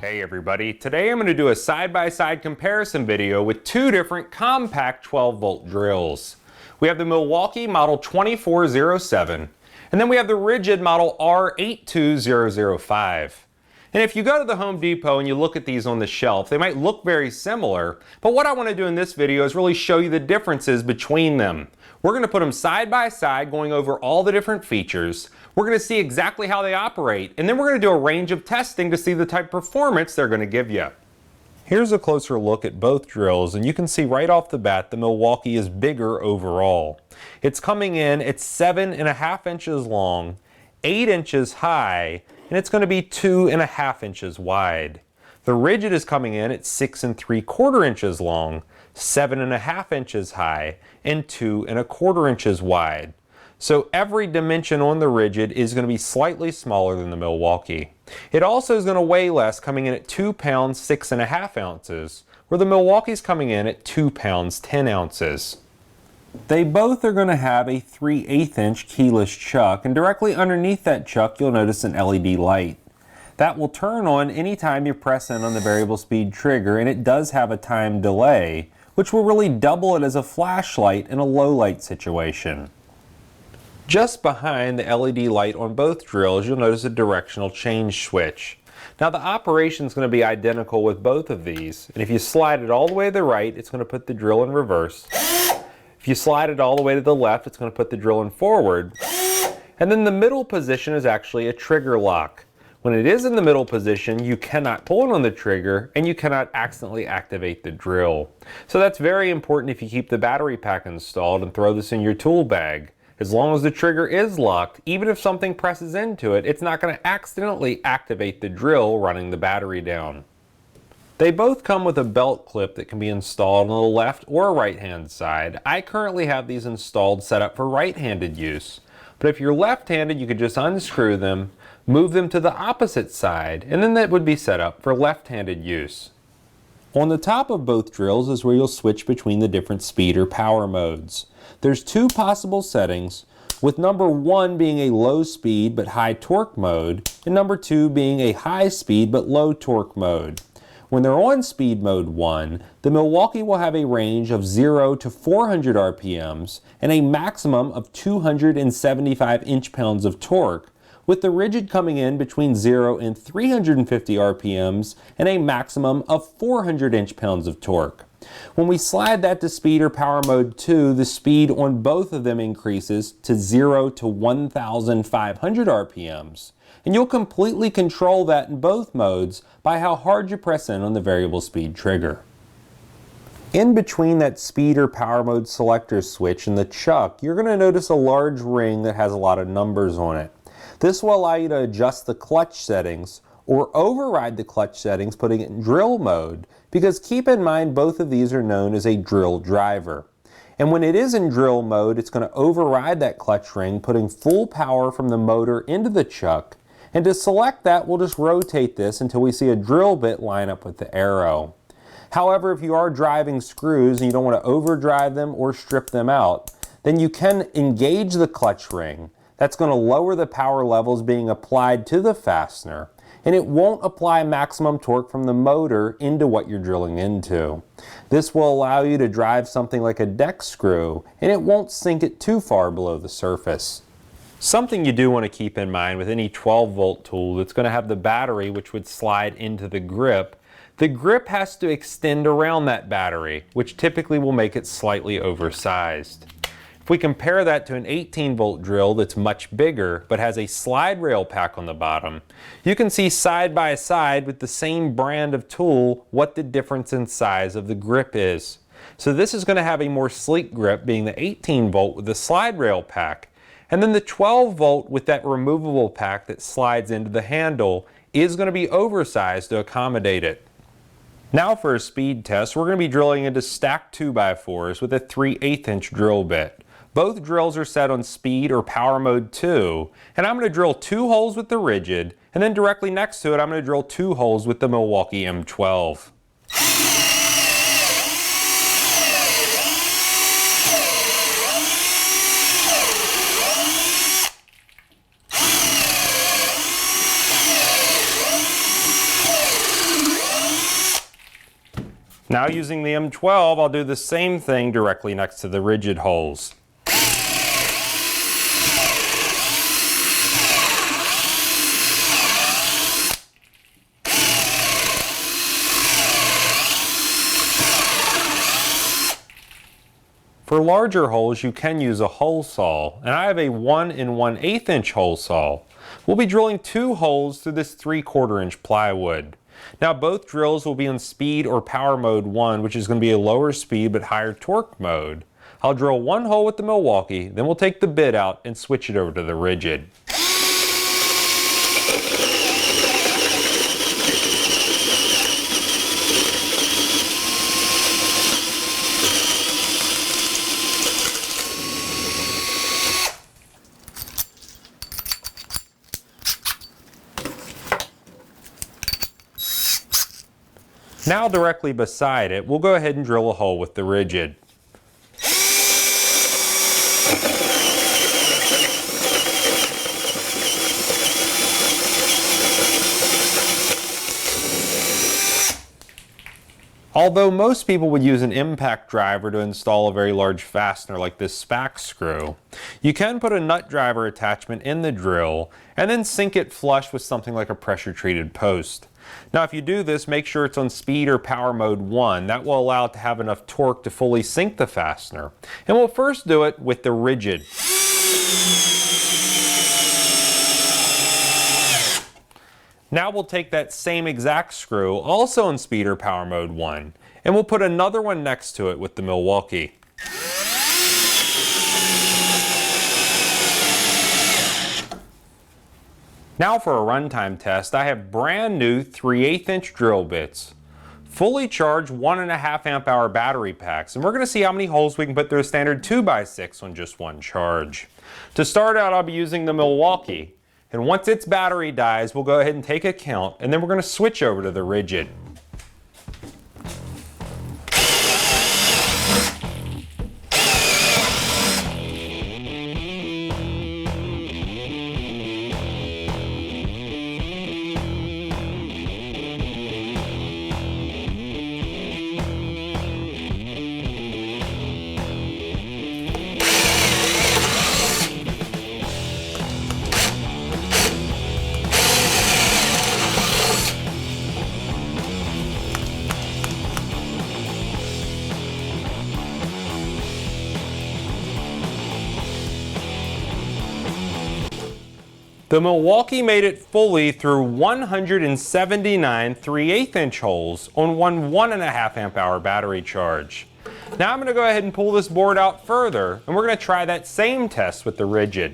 Hey everybody, today I'm going to do a side-by-side comparison video with two different compact 12-volt drills. We have the Milwaukee model 2407 and then we have the RIDGID model R82005. And if you go to the Home Depot and you look at these on the shelf, they might look very similar, but what I want to do in this video is really show you the differences between them. We're going to put them side by side, going over all the different features. We're going to see exactly how they operate, and then we're going to do a range of testing to see the type of performance they're going to give you. Here's a closer look at both drills, and you can see right off the bat the Milwaukee is bigger overall. It's coming in at 7.5 inches long, 8 inches high, and it's going to be 2.5 inches wide. The RIDGID is coming in at 6 3/4 inches long, 7.5 inches high, and 2.25 inches wide. So every dimension on the RIDGID is going to be slightly smaller than the Milwaukee. It also is going to weigh less, coming in at 2 pounds 6.5 ounces, where the Milwaukee's coming in at 2 pounds 10 ounces. They both are going to have a 3/8 inch keyless chuck, and directly underneath that chuck you'll notice an LED light. That will turn on anytime you press in on the variable speed trigger, and it does have a time delay, which will really double it as a flashlight in a low light situation. Just behind the LED light on both drills, you'll notice a directional change switch. Now the operation is going to be identical with both of these, and if you slide it all the way to the right, it's going to put the drill in reverse. If you slide it all the way to the left, it's going to put the drill in forward. And then the middle position is actually a trigger lock. When it is in the middle position, you cannot pull it on the trigger and you cannot accidentally activate the drill. So that's very important if you keep the battery pack installed and throw this in your tool bag. As long as the trigger is locked, even if something presses into it, it's not going to accidentally activate the drill running the battery down. They both come with a belt clip that can be installed on the left or right hand side. I currently have these installed set up for right-handed use. But if you're left-handed, you could just unscrew them, move them to the opposite side, and then that would be set up for left-handed use. On the top of both drills is where you'll switch between the different speed or power modes. There's two possible settings, with number 1 being a low speed but high torque mode, and number 2 being a high speed but low torque mode. When they're on speed mode 1, the Milwaukee will have a range of 0 to 400 RPMs and a maximum of 275 inch-pounds of torque, with the RIDGID coming in between 0 and 350 RPMs and a maximum of 400 inch-pounds of torque. When we slide that to speed or power mode 2, the speed on both of them increases to 0 to 1,500 RPMs. And you'll completely control that in both modes by how hard you press in on the variable speed trigger. In between that speed or power mode selector switch and the chuck, you're going to notice a large ring that has a lot of numbers on it. This will allow you to adjust the clutch settings or override the clutch settings putting it in drill mode, because keep in mind both of these are known as a drill driver. And when it is in drill mode, it's going to override that clutch ring, putting full power from the motor into the chuck. And to select that, we'll just rotate this until we see a drill bit line up with the arrow. However, if you are driving screws and you don't want to overdrive them or strip them out, then you can engage the clutch ring. That's going to lower the power levels being applied to the fastener, and it won't apply maximum torque from the motor into what you're drilling into. This will allow you to drive something like a deck screw, and it won't sink it too far below the surface. Something you do want to keep in mind with any 12-volt tool that's going to have the battery which would slide into the grip has to extend around that battery, which typically will make it slightly oversized. If we compare that to an 18-volt drill that's much bigger but has a slide rail pack on the bottom, you can see side by side with the same brand of tool what the difference in size of the grip is. So this is going to have a more sleek grip, being the 18-volt with the slide rail pack. And then the 12-volt with that removable pack that slides into the handle is going to be oversized to accommodate it. Now for a speed test, we're going to be drilling into stacked 2x4s with a 3/8 inch drill bit. Both drills are set on speed or power mode 2, and I'm going to drill 2 holes with the RIDGID, and then directly next to it I'm going to drill 2 holes with the Milwaukee M12. Now using the M12, I'll do the same thing directly next to the RIDGID holes. For larger holes, you can use a hole saw, and I have a 1 1/8 inch hole saw. We'll be drilling 2 holes through this 3/4 inch plywood. Now both drills will be on speed or power mode 1, which is going to be a lower speed but higher torque mode. I'll drill 1 hole with the Milwaukee, then we'll take the bit out and switch it over to the RIDGID. Now directly beside it, we'll go ahead and drill a hole with the RIDGID. Although most people would use an impact driver to install a very large fastener like this SPAC screw, you can put a nut driver attachment in the drill and then sink it flush with something like a pressure treated post. Now if you do this, make sure it's on speed or power mode 1. That will allow it to have enough torque to fully sink the fastener. And we'll first do it with the RIDGID. Now we'll take that same exact screw, also in speed or power mode 1, and we'll put another one next to it with the Milwaukee. Now for a runtime test, I have brand new 3/8 inch drill bits, fully charged 1.5 amp hour battery packs, and we're going to see how many holes we can put through a standard 2x6 on just one charge. To start out, I'll be using the Milwaukee, and once its battery dies, we'll go ahead and take a count, and then we're going to switch over to the RIDGID. The Milwaukee made it fully through 179 3/8 inch holes on one 1.5 amp hour battery charge. Now I'm going to go ahead and pull this board out further, and we're going to try that same test with the RIDGID.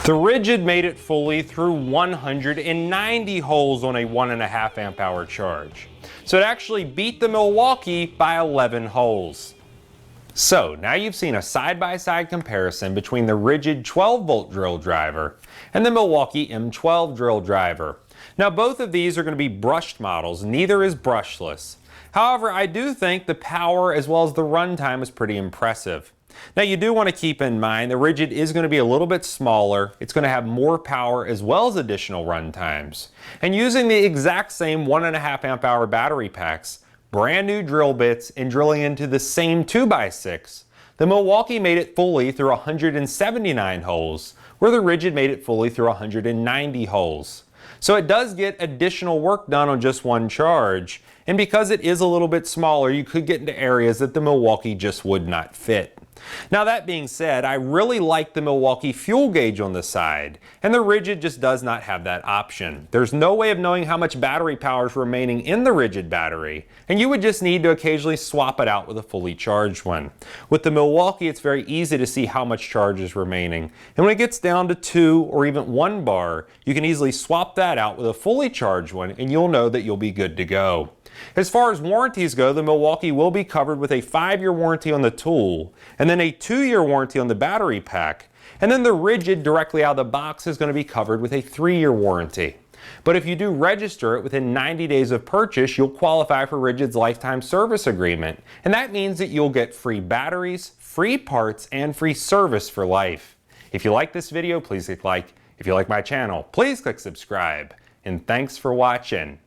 The RIDGID made it fully through 190 holes on a 1.5 amp hour charge. So it actually beat the Milwaukee by 11 holes. So now you've seen a side-by-side comparison between the RIDGID 12-volt drill driver and the Milwaukee M12 drill driver. Now both of these are going to be brushed models, neither is brushless. However, I do think the power as well as the runtime is pretty impressive. Now you do want to keep in mind the RIDGID is going to be a little bit smaller, it's going to have more power as well as additional run times. And using the exact same 1.5 amp hour battery packs, brand new drill bits, and drilling into the same 2x6, the Milwaukee made it fully through 179 holes, where the RIDGID made it fully through 190 holes. So it does get additional work done on just one charge, and because it is a little bit smaller, you could get into areas that the Milwaukee just would not fit. Now that being said, I really like the Milwaukee fuel gauge on the side, and the RIDGID just does not have that option. There's no way of knowing how much battery power is remaining in the RIDGID battery, and you would just need to occasionally swap it out with a fully charged one. With the Milwaukee, it's very easy to see how much charge is remaining, and when it gets down to 2 or even 1 bar, you can easily swap that out with a fully charged one, and you'll know that you'll be good to go. As far as warranties go, the Milwaukee will be covered with a 5-year warranty on the tool, and then a 2-year warranty on the battery pack, and then the RIDGID directly out of the box is going to be covered with a 3-year warranty. But if you do register it within 90 days of purchase, you'll qualify for RIDGID's lifetime service agreement, and that means that you'll get free batteries, free parts, and free service for life. If you like this video, please click like. If you like my channel, please click subscribe. And thanks for watching.